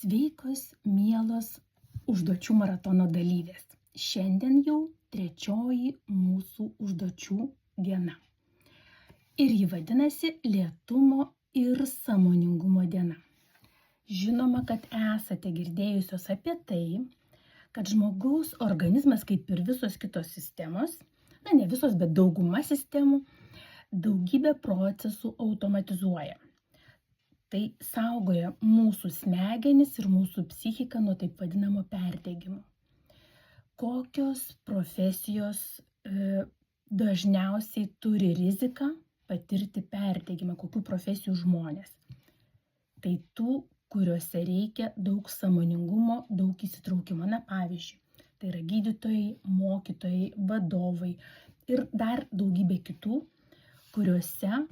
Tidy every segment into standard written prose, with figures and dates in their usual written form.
Sveikos, mielos užduočių maratono dalyvės. Šiandien jau 3 mūsų užduočių diena. Ir ji vadinasi Lėtumo ir sąmoningumo diena. Žinoma, kad esate girdėjusios apie tai, kad žmogaus organizmas, kaip ir visos kitos sistemos, ne visos, bet dauguma sistemų, daugybę procesų automatizuoja. Tai saugoja mūsų smegenis ir mūsų psichiką nuo taip vadinamo perdegimo. Kokios profesijos dažniausiai turi riziką patirti perdegimą, kokių profesijų žmonės? Tai tų, kuriuose reikia daug sąmoningumo, daug įsitraukimo. Na, pavyzdžiui, tai yra gydytojai, mokytojai, vadovai ir dar daugybė kitų, kuriuose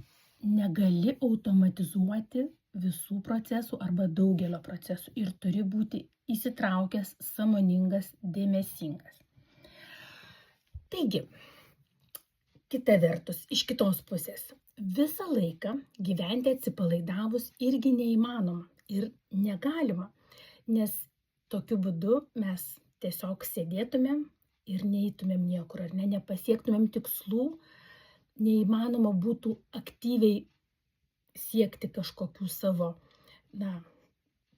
negali automatizuoti visų procesų arba daugelio procesų ir turi būti įsitraukęs, sąmoningas, dėmesingas. Taigi, kita vertus, iš kitos pusės, visą laiką gyventi atsipalaidavus irgi neįmanoma ir negalima, nes tokiu būdu mes tiesiog sėdėtumėm ir neeitumėm niekur, ar nepasiektumėm tikslų, neįmanoma būtų aktyviai siekti kažkokių savo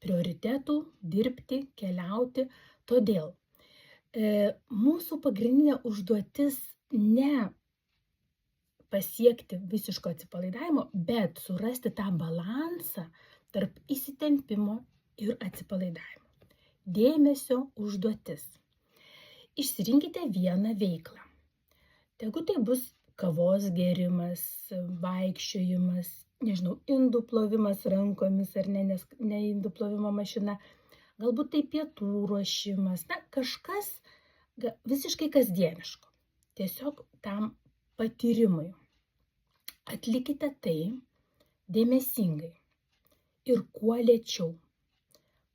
prioritetų, dirbti, keliauti. Todėl mūsų pagrindinė užduotis ne pasiekti visiško atsipalaidavimo, bet surasti tą balansą tarp įsitempimo ir atsipalaidavimo. Dėmesio užduotis. Išsirinkite vieną veiklą. Tegu tai bus kavos gėrimas, vaikščiojimas, indų plovimas rankomis ar ne indų plovimo mašina, galbūt tai pietų ruošimas, kažkas visiškai kasdieniško, tiesiog tam patyrimui. Atlikite tai dėmesingai ir kuo lėčiau.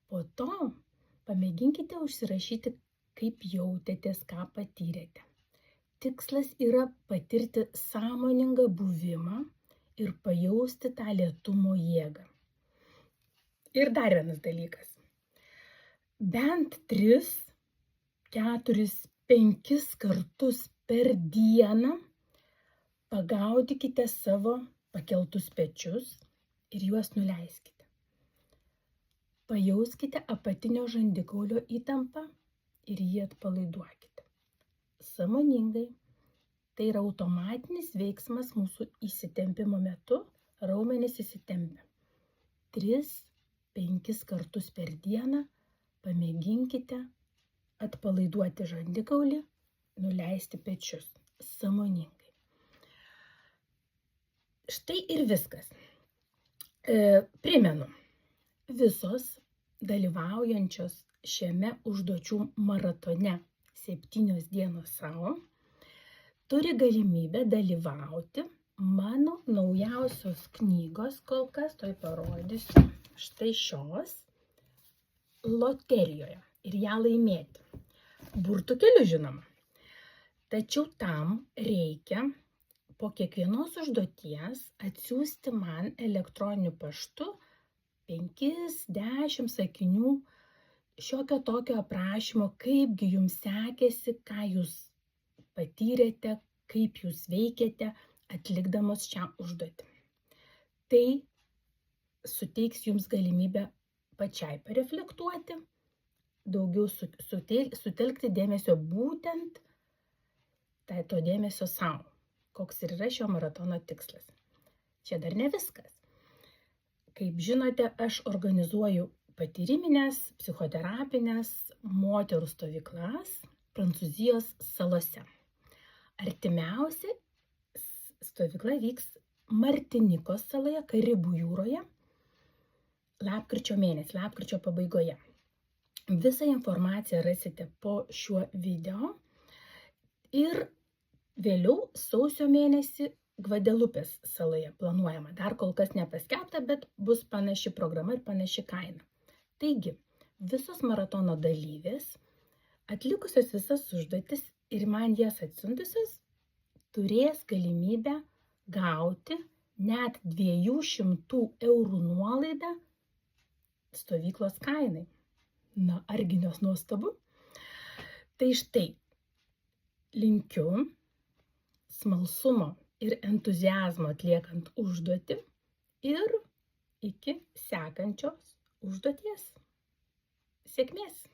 Po to pamėginkite užsirašyti, kaip jautėtės, ką patyrėte. Tikslas yra patirti sąmoningą buvimą ir pajausti tą lėtumo jėgą. Ir dar vienas dalykas. Bent 3, 4, 5 kartus per dieną pagaudykite savo pakeltus pečius ir juos nuleiskite. Pajauskite apatinio žandikaulio įtampą ir jį atpalaiduokite. Sąmoningai. Tai yra automatinis veiksmas mūsų įsitempimo metu, raumenys įsitempia. 3-5 kartus per dieną pamėginkite atpalaiduoti žandikaulį, nuleisti pečius sąmoningai. Štai ir viskas. Primenu, visos dalyvaujančios šiame užduočių maratone 7 dienos savo turi galimybę dalyvauti mano naujausios knygos, kol kas toj parodysiu, štai šios, loterijoje ir ją laimėti. Burtų keliu, žinoma. Tačiau tam reikia po kiekvienos užduoties atsiųsti man elektroniniu paštu 5-10 sakinių šiokio tokio aprašymo, kaipgi jums sekėsi, ką jūs patyrėte, kaip jūs veikėte atlikdamos šią užduotį. Tai suteiks jums galimybę pačiai pareflektuoti, daugiau sutelkti dėmesio būtent to dėmesio savo, koks ir yra šio maratono tikslas. Čia dar ne viskas. Kaip žinote, aš organizuoju patyriminės, psichoterapinės moterų stovyklas Prancūzijos salose. Artimiausia stovykla vyks Martinikos saloje, Karibų jūroje, lapkričio mėnesį, lapkričio pabaigoje. Visą informaciją rasite po šiuo video ir vėliau sausio mėnesį Gvadelupės saloje planuojama. Dar kol kas nepaskelbta, bet bus panaši programa ir panaši kaina. Taigi, visos maratono dalyvės, atlikusios visas užduotis ir man jas atsiuntusios, turės galimybę gauti net 200 € nuolaidą stovyklos kainai. Na, argi nes nuostabu? Tai štai, linkiu smalsumo ir entuziazmo atliekant užduotį ir iki sekančios užduoties. Sėkmės!